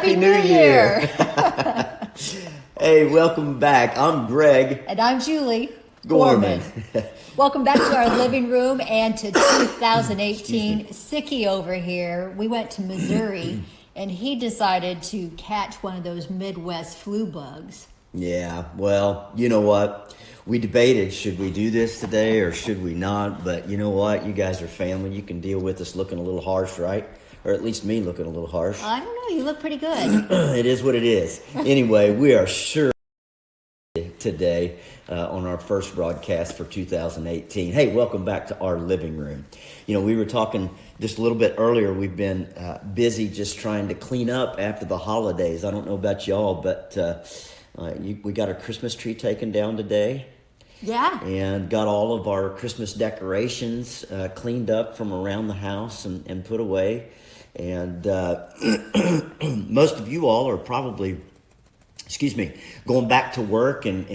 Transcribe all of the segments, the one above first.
Happy New Year! Hey, welcome back. I'm Greg. And I'm Julie Gorman. Welcome back to our living room and to 2018. Sicky over here. We went to Missouri and he decided to catch one of those Midwest flu bugs. Yeah, well, you know what? We debated, should we do this today or should we not? But you know what? You guys are family. You can deal with us looking a little harsh, right? Or at least me looking a little harsh. I don't know. You look pretty good. It is what it is. Anyway, we are sure today on our first broadcast for 2018. Hey, welcome back to our living room. You know, we were talking just a little bit earlier. We've been busy just trying to clean up after the holidays. I don't know about y'all, but we got our Christmas tree taken down today. Yeah. And got all of our Christmas decorations cleaned up from around the house and put away. And most of you all are probably, going back to work and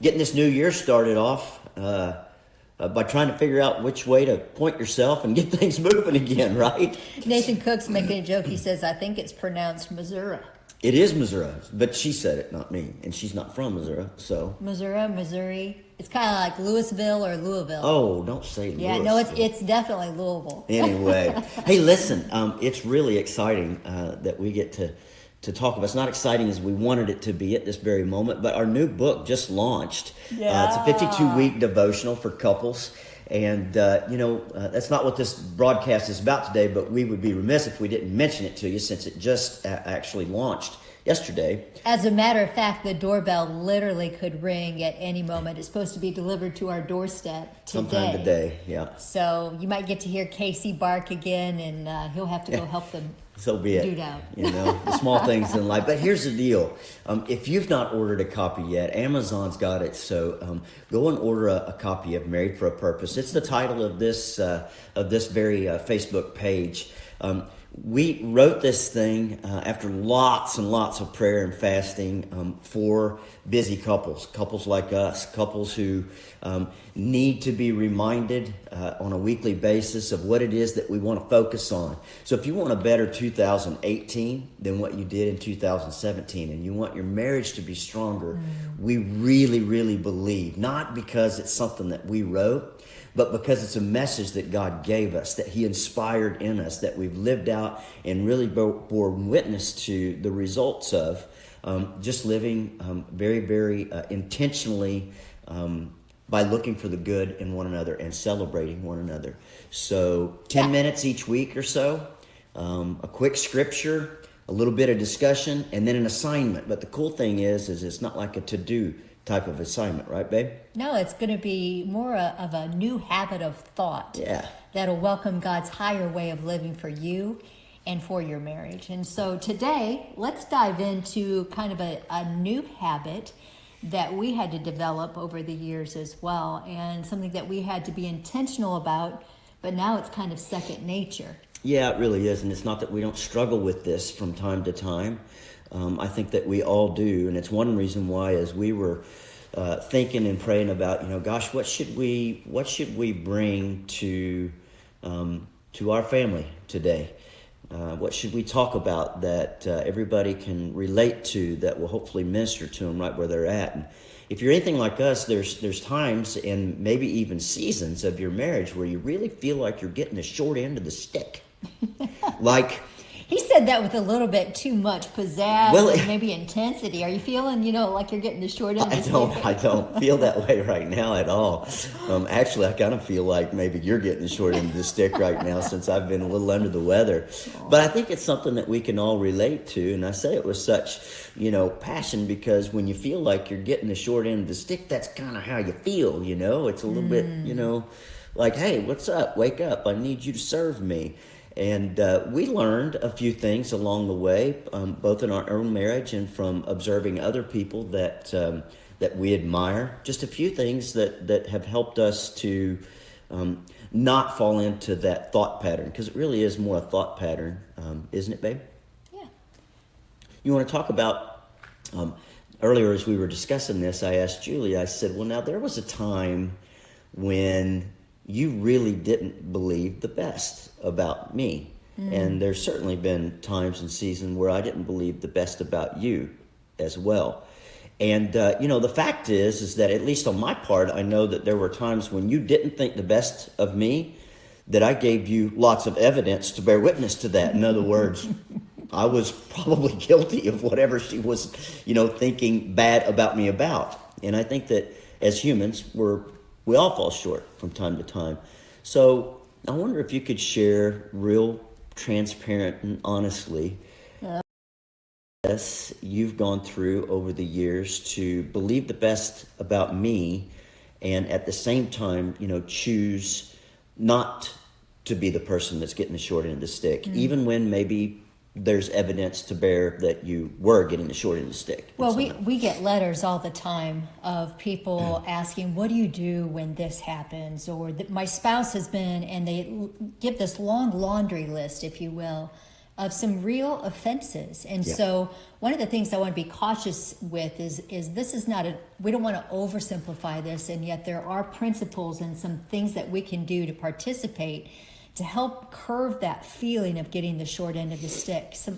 getting this new year started off by trying to figure out which way to point yourself and get things moving again, right? Nathan Cook's making a joke. He says, I think it's pronounced Missouri. It is Missouri, but she said it, not me. And she's not from Missouri, so. Missouri. It's kind of like Louisville or Louisville. Oh, don't say Louisville. Yeah, no, it's definitely Louisville. Anyway, hey, listen, it's really exciting that we get to talk about. It's not exciting as we wanted it to be at this very moment, but our new book just launched. Yeah. It's a 52-week devotional for couples. And, that's not what this broadcast is about today, but we would be remiss if we didn't mention it to you since it just actually launched yesterday. As a matter of fact, the doorbell literally could ring at any moment. It's supposed to be delivered to our doorstep today. Sometime today, yeah. So you might get to hear Casey bark again, and he'll have to go help them. So be it. Dude out. You know, the small things in life. But here's the deal. If you've not ordered a copy yet, Amazon's got it. So go and order a copy of Married for a Purpose. It's the title of this very Facebook page. We wrote this thing after lots and lots of prayer and fasting for busy couples like us, couples who need to be reminded on a weekly basis of what it is that we want to focus on. So if you want a better 2018 than what you did in 2017 and you want your marriage to be stronger, we really, really believe, not because it's something that we wrote, but because it's a message that God gave us, that He inspired in us, that we've lived out and really borne witness to the results of just living very, very intentionally by looking for the good in one another and celebrating one another. So 10 minutes each week or so, a quick scripture, a little bit of discussion, and then an assignment. But the cool thing is it's not like a to-do type of assignment, right, babe? No, it's going to be more of a new habit of thought that'll welcome God's higher way of living for you and for your marriage. And so today, let's dive into kind of a new habit that we had to develop over the years as well, and something that we had to be intentional about, but now it's kind of second nature. Yeah, it really is. And it's not that we don't struggle with this from time to time. I think that we all do, and it's one reason why, as we were thinking and praying about, gosh, what should we bring to our family today? What should we talk about that everybody can relate to, that will hopefully minister to them right where they're at? And if you're anything like us, there's times and maybe even seasons of your marriage where you really feel like you're getting the short end of the stick, like. He said that with a little bit too much pizzazz and maybe intensity. Are you feeling, like you're getting the short end of the stick? I don't feel that way right now at all. Actually, I kind of feel like maybe you're getting the short end of the stick right now since I've been a little under the weather. But I think it's something that we can all relate to. And I say it with such, passion, because when you feel like you're getting the short end of the stick, that's kind of how you feel, It's a little bit, like, hey, what's up? Wake up. I need you to serve me. And we learned a few things along the way, both in our own marriage and from observing other people that we admire. Just a few things that have helped us to not fall into that thought pattern, because it really is more a thought pattern, isn't it, babe? Yeah. You want to talk about, earlier as we were discussing this, I asked Julie, I said, well, now there was a time when you really didn't believe the best about me. And there's certainly been times and seasons where I didn't believe the best about you as well. And, the fact is that at least on my part, I know that there were times when you didn't think the best of me, that I gave you lots of evidence to bear witness to that. In other words, I was probably guilty of whatever she was, thinking bad about me about. And I think that as humans, we all fall short from time to time. So I wonder if you could share real transparent and honestly you've gone through over the years to believe the best about me, and at the same time, choose not to be the person that's getting the short end of the stick, even when maybe there's evidence to bear that you were getting the short end of the stick. Well, we get letters all the time of people asking, what do you do when this happens? Or my spouse has been, and they give this long laundry list, if you will, of some real offenses. And so one of the things I want to be cautious with is this is not we don't want to oversimplify this, and yet there are principles and some things that we can do to participate to help curve that feeling of getting the short end of the stick. So,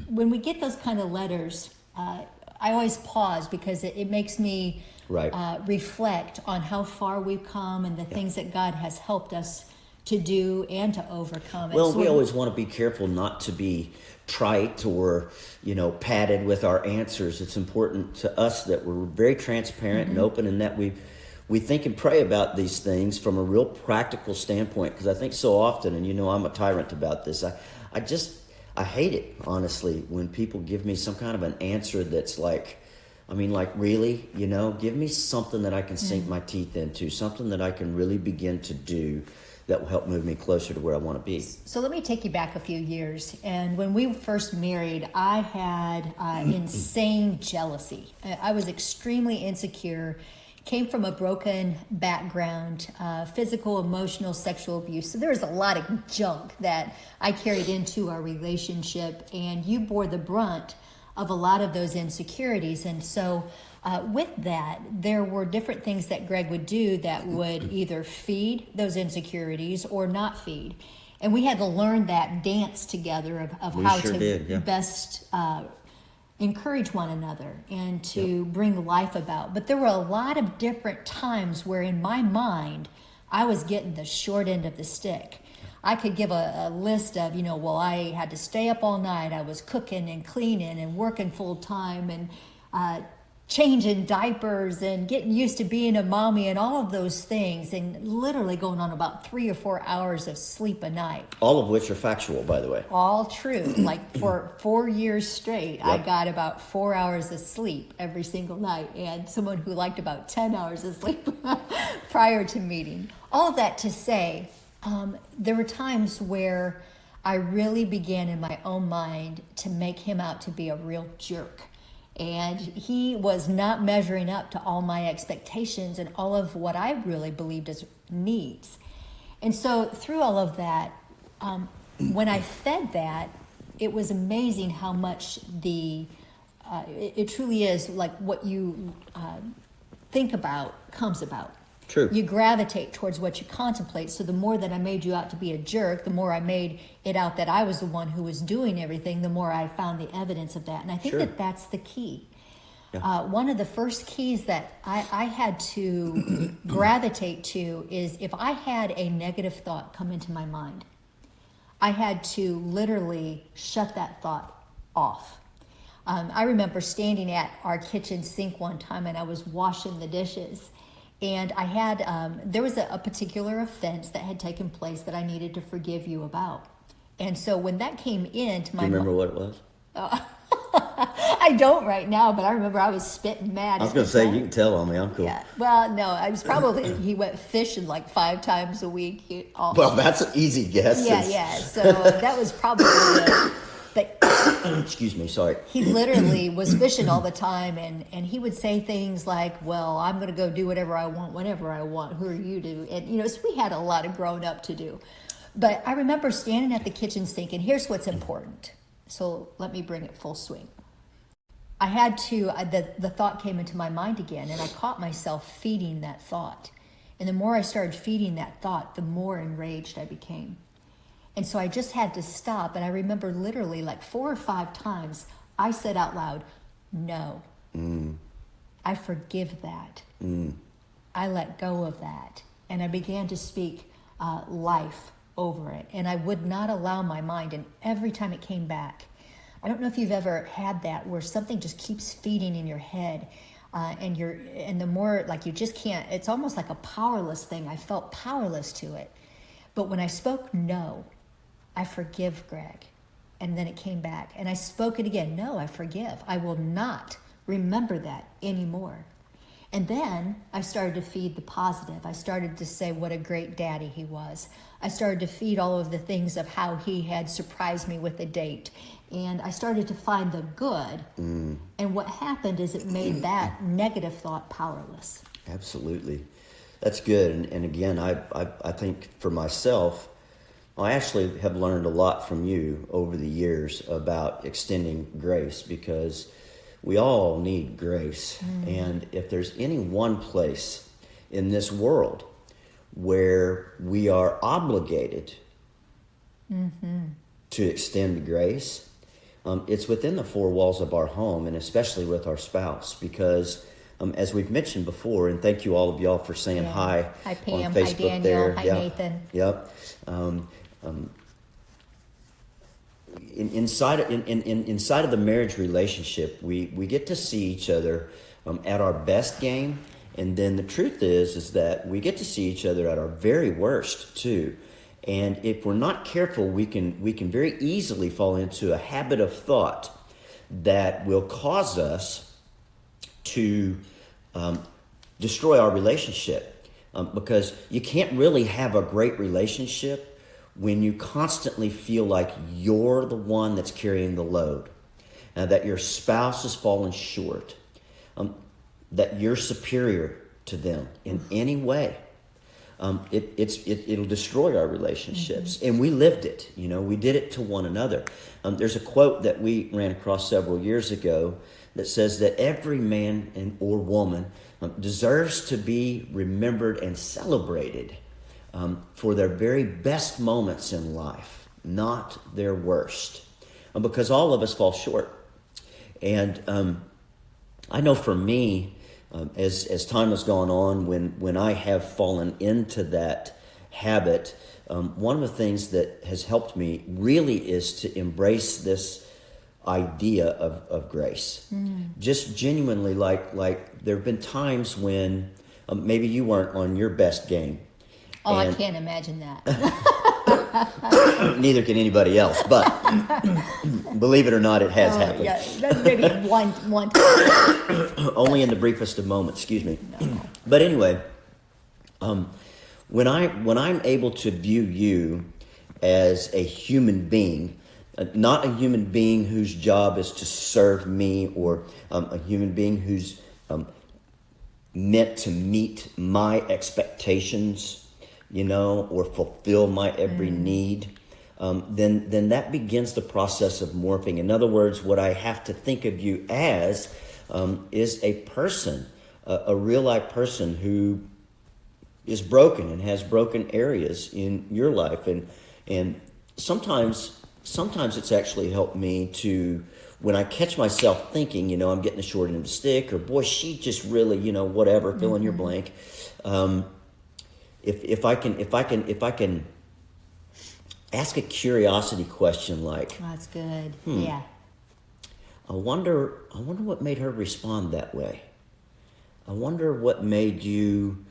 when we get those kind of letters, I always pause because it makes me reflect on how far we've come and the things that God has helped us to do and to overcome it. Well, we always want to be careful not to be trite or, padded with our answers. It's important to us that we're very transparent and open, and that we think and pray about these things from a real practical standpoint. Because I think so often, and I'm a tyrant about this, I hate it, honestly, when people give me some kind of an answer that's really, give me something that I can sink my teeth into, something that I can really begin to do that will help move me closer to where I want to be. So let me take you back a few years. And when we first married, I had insane jealousy. I was extremely insecure, came from a broken background, physical, emotional, sexual abuse. So there was a lot of junk that I carried into our relationship, and you bore the brunt of a lot of those insecurities. And so with that, there were different things that Greg would do that would either feed those insecurities or not feed. And we had to learn that dance together of how to best encourage one another and to bring life about. But there were a lot of different times where in my mind, I was getting the short end of the stick. I could give a list of, I had to stay up all night. I was cooking and cleaning and working full time and changing diapers and getting used to being a mommy and all of those things, and literally going on about 3 or 4 hours of sleep a night. All of which are factual, by the way. All true. Like for 4 years straight, I got about 4 hours of sleep every single night, and someone who liked about 10 hours of sleep prior to meeting. All of that to say, there were times where I really began in my own mind to make him out to be a real jerk. And he was not measuring up to all my expectations and all of what I really believed as needs. And so through all of that, when I fed that, it was amazing how much it truly is like what you think about comes about. True. You gravitate towards what you contemplate. So the more that I made you out to be a jerk, the more I made it out that I was the one who was doing everything, the more I found the evidence of that. And I think that that's the key. Yeah. One of the first keys that I had to gravitate to is if I had a negative thought come into my mind, I had to literally shut that thought off. I remember standing at our kitchen sink one time and I was washing the dishes. And I had, there was a particular offense that had taken place that I needed to forgive you about. And so when that came into my mind. Do you remember what it was? I don't right now, but I remember I was spitting mad. I was going to say, you can tell on me, I'm cool. Yeah. Well, no, I was probably, he went fishing like 5 times a week. Well, that's an easy guess. Yeah. So that was probably excuse me, sorry. He literally was fishing all the time, and he would say things like, well, I'm going to go do whatever I want, whenever I want. Who are you to? And, so we had a lot of grown up to do. But I remember standing at the kitchen sink, and here's what's important. So let me bring it full swing. I had to, the thought came into my mind again, and I caught myself feeding that thought. And the more I started feeding that thought, the more enraged I became. And so I just had to stop. And I remember literally like 4 or 5 times I said out loud, no, I forgive that. I let go of that. And I began to speak life over it. And I would not allow my mind, and every time it came back, I don't know if you've ever had that where something just keeps feeding in your head, and the more like you just can't, it's almost like a powerless thing. I felt powerless to it. But when I spoke no, I forgive Greg. And then it came back and I spoke it again. No, I forgive. I will not remember that anymore. And then I started to feed the positive. I started to say what a great daddy he was. I started to feed all of the things of how he had surprised me with a date. And I started to find the good. And what happened is it made that negative thought powerless. Absolutely. That's good. And again, I think for myself, I actually have learned a lot from you over the years about extending grace, because we all need grace. And if there's any one place in this world where we are obligated to extend grace, it's within the 4 walls of our home, and especially with our spouse, because as we've mentioned before, and thank you all of y'all for saying hi. Hi Pam, on Facebook hi Daniel, there. hi Yep. Nathan. Yep. Inside of the marriage relationship, we get to see each other at our best game, and then the truth is that we get to see each other at our very worst too. And if we're not careful, we can very easily fall into a habit of thought that will cause us to destroy our relationship, because you can't really have a great relationship when you constantly feel like you're the one that's carrying the load, that your spouse has fallen short, that you're superior to them in any way. It'll destroy our relationships. And we lived it, we did it to one another. There's a quote that we ran across several years ago that says that every man or woman deserves to be remembered and celebrated for their very best moments in life, not their worst, because all of us fall short. And I know for me, as time has gone on, when I have fallen into that habit, one of the things that has helped me really is to embrace this idea of grace. Just genuinely, like there have been times when maybe you weren't on your best game. Oh, I can't imagine that. Neither can anybody else, but believe it or not, it has happened. Yeah, maybe one time. Only in the briefest of moments, excuse me. No. But anyway, when I'm able to view you as a human being, not a human being whose job is to serve me, or a human being who's meant to meet my expectations, or fulfill my every need, then that begins the process of morphing. In other words, what I have to think of you as is a person, a real life person who is broken and has broken areas in your life. And sometimes it's actually helped me to, when I catch myself thinking, I'm getting the short end of the stick, or boy, she just really, whatever, fill in your blank. If I can ask a curiosity question like, oh, that's good. Yeah. I wonder what made her respond that way. I wonder what made you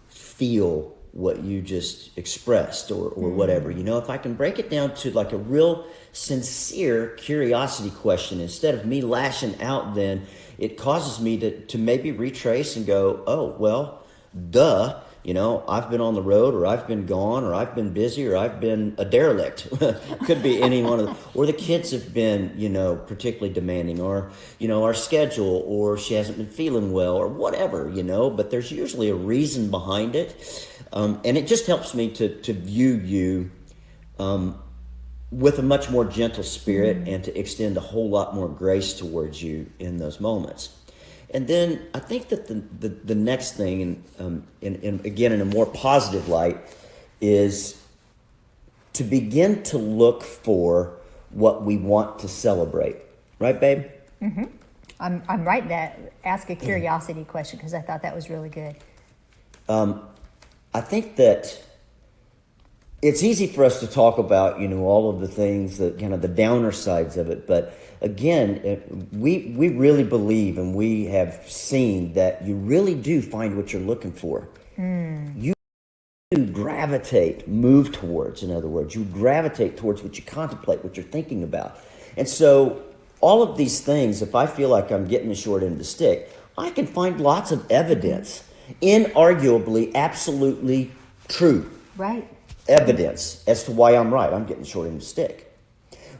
feel what you just expressed, or whatever. If I can break it down to like a real sincere curiosity question, instead of me lashing out, then it causes me to maybe retrace and go, oh, well, duh. I've been on the road, or I've been gone, or I've been busy, or I've been a derelict. Could be any one of them. Or the kids have been, particularly demanding, or, our schedule, or she hasn't been feeling well, or whatever, but there's usually a reason behind it. And it just helps me to view you with a much more gentle spirit, and to extend a whole lot more grace towards you in those moments. And then I think that the next thing, and again in a more positive light, is to begin to look for what we want to celebrate. Right, babe? Mm-hmm. I'm right that ask a curiosity question because I thought that was really good. I think that it's easy for us to talk about, all of the things, that kind of the downer sides of it. But again, we really believe, and we have seen that you really do find what you're looking for. You gravitate, move towards, in other words, you gravitate towards what you contemplate, what you're thinking about. And so all of these things, if I feel like I'm getting the short end of the stick, I can find lots of evidence, inarguably, absolutely true. Right. Evidence as to why I'm right. I'm getting the short end of the stick.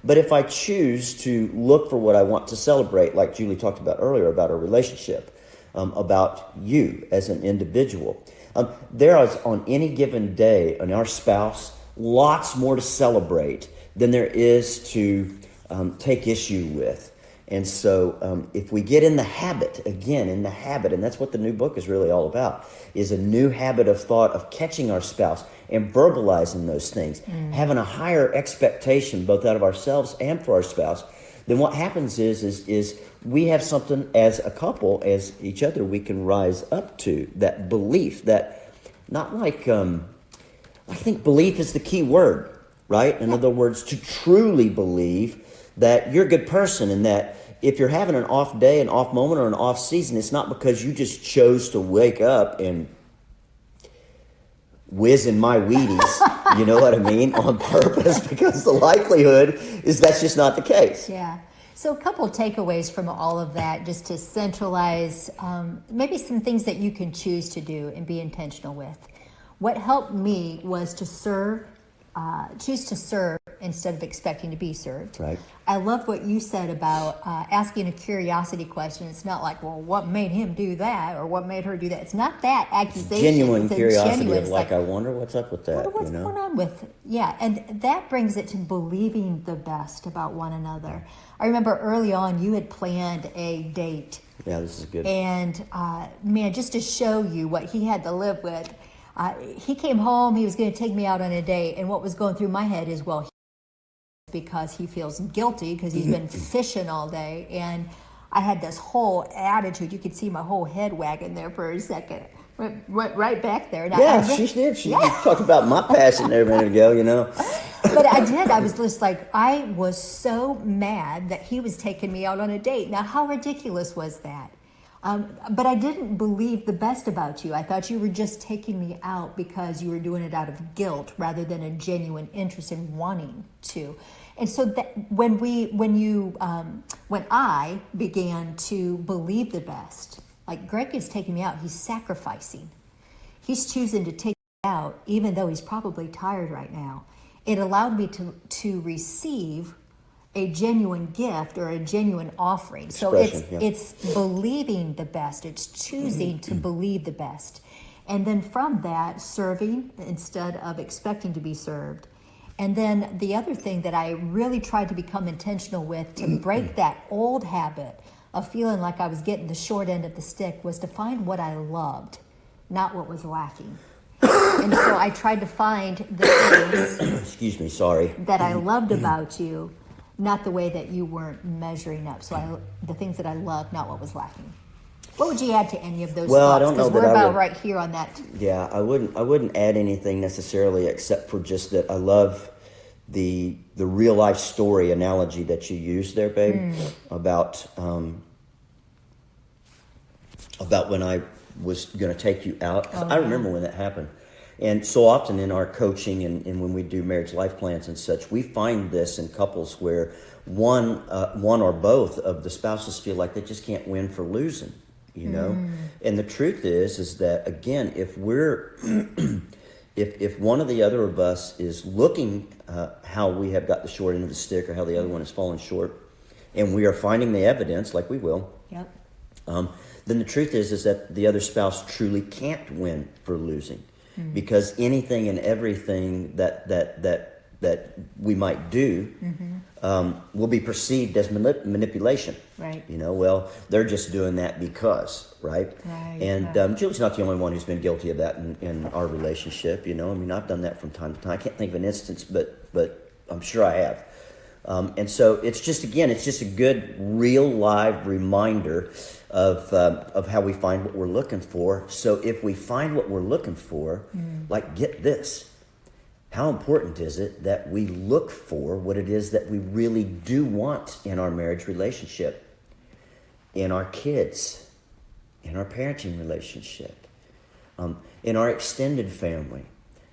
But if I choose to look for what I want to celebrate, like Julie talked about earlier about our relationship, about you as an individual, there is on any given day on our spouse lots more to celebrate than there is to take issue with. And so if we get in the habit, and that's what the new book is really all about, is a new habit of thought of catching our spouse and verbalizing those things, having a higher expectation both out of ourselves and for our spouse, then what happens is we have something as a couple, as each other, we can rise up to, that belief, that not like, I think belief is the key word, right? In other words, to truly believe that you're a good person, and that if you're having an off day, an off moment, or an off season, it's not because you just chose to wake up and whiz in my Wheaties, you know what I mean, on purpose, because the likelihood is that's just not the case. Yeah. So a couple takeaways from all of that, just to centralize maybe some things that you can choose to do and be intentional with. What helped me was to choose to serve instead of expecting to be served. Right. I loved what you said about asking a curiosity question. It's not like, well, what made him do that or what made her do that? It's not that accusation. Genuine it's curiosity of like, I wonder what's up with that. What's going on with, and that brings it to believing the best about one another. I remember early on you had planned a date. Yeah, this is good. And man, just to show you what he had to live with, he came home, he was going to take me out on a date, and what was going through my head is, well, because he feels guilty because he's been fishing all day. And I had this whole attitude. You could see my whole head wagging there for a second. Went right back there. And she did. She talked about my passion there a minute ago, But I did. I was just like, I was so mad that he was taking me out on a date. Now, how ridiculous was that? But I didn't believe the best about you. I thought you were just taking me out because you were doing it out of guilt rather than a genuine interest in wanting to. And so that when I began to believe the best, like Greg is taking me out, he's sacrificing. He's choosing to take me out, even though he's probably tired right now. It allowed me to receive a genuine gift or a genuine offering. So it's believing the best. It's choosing to believe the best. And then from that, serving instead of expecting to be served. And then the other thing that I really tried to become intentional with to break that old habit of feeling like I was getting the short end of the stick was to find what I loved, not what was lacking. And so I tried to find the things that I loved about you, not the way that you weren't measuring up. So the things that I loved, not what was lacking. What would you add to any of those thoughts? I don't know that we're about right here on that. Yeah, I wouldn't add anything necessarily except for just that I love the real life story analogy that you used there, babe, about when I was going to take you out. I remember when that happened. And so often in our coaching and when we do marriage life plans and such, we find this in couples where one or both of the spouses feel like they just can't win for losing, And the truth is that, again, if we're if one or the other of us is looking how we have got the short end of the stick or how the other one has fallen short, and we are finding the evidence, like we will, then the truth is that the other spouse truly can't win for losing. Because anything and everything that we might do will be perceived as manipulation. Right. They're just doing that because, right? And Julie's not the only one who's been guilty of that in our relationship. I've done that from time to time. I can't think of an instance, but but I'm sure I have. And so it's just a good, real, live reminder of how we find what we're looking for. So if we find what we're looking for, like, get this. How important is it that we look for what it is that we really do want in our marriage relationship, in our kids, in our parenting relationship, in our extended family,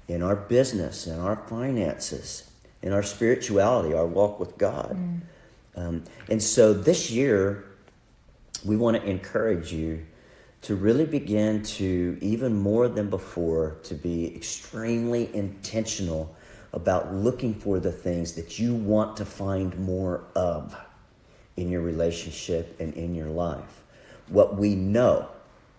in our business, in our finances, in our spirituality, our walk with God. And so this year, we want to encourage you to really begin to, even more than before, to be extremely intentional about looking for the things that you want to find more of in your relationship and in your life. What we know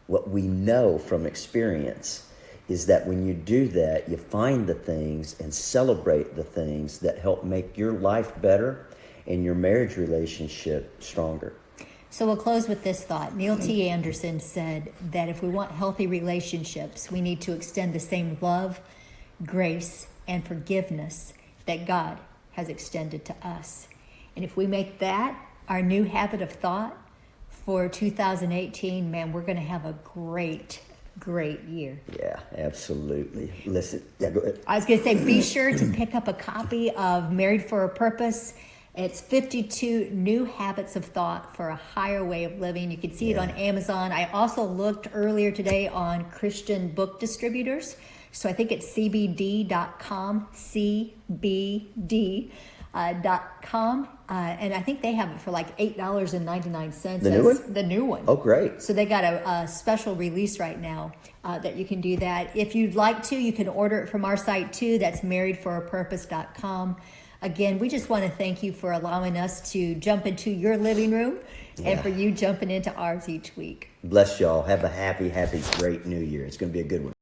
from experience is that when you do that, you find the things and celebrate the things that help make your life better and your marriage relationship stronger. So we'll close with this thought. Neil T. Anderson said that if we want healthy relationships, we need to extend the same love, grace, and forgiveness that God has extended to us. And if we make that our new habit of thought for 2018, man, we're going to have a great year. Yeah, absolutely. Listen, yeah, go ahead. I was going to say, be sure to pick up a copy of Married for a Purpose. It's 52 New Habits of Thought for a Higher Way of Living. You can see it on Amazon. I also looked earlier today on Christian book distributors. So I think it's cbd.com, cbd.com. And I think they have it for like $8.99. The new one? The new one. Oh, great. So they got a special release right now that you can do that. If you'd like to, you can order it from our site too. That's marriedforapurpose.com. Again, we just want to thank you for allowing us to jump into your living room and for you jumping into ours each week. Bless y'all. Have a happy, great new year. It's going to be a good one.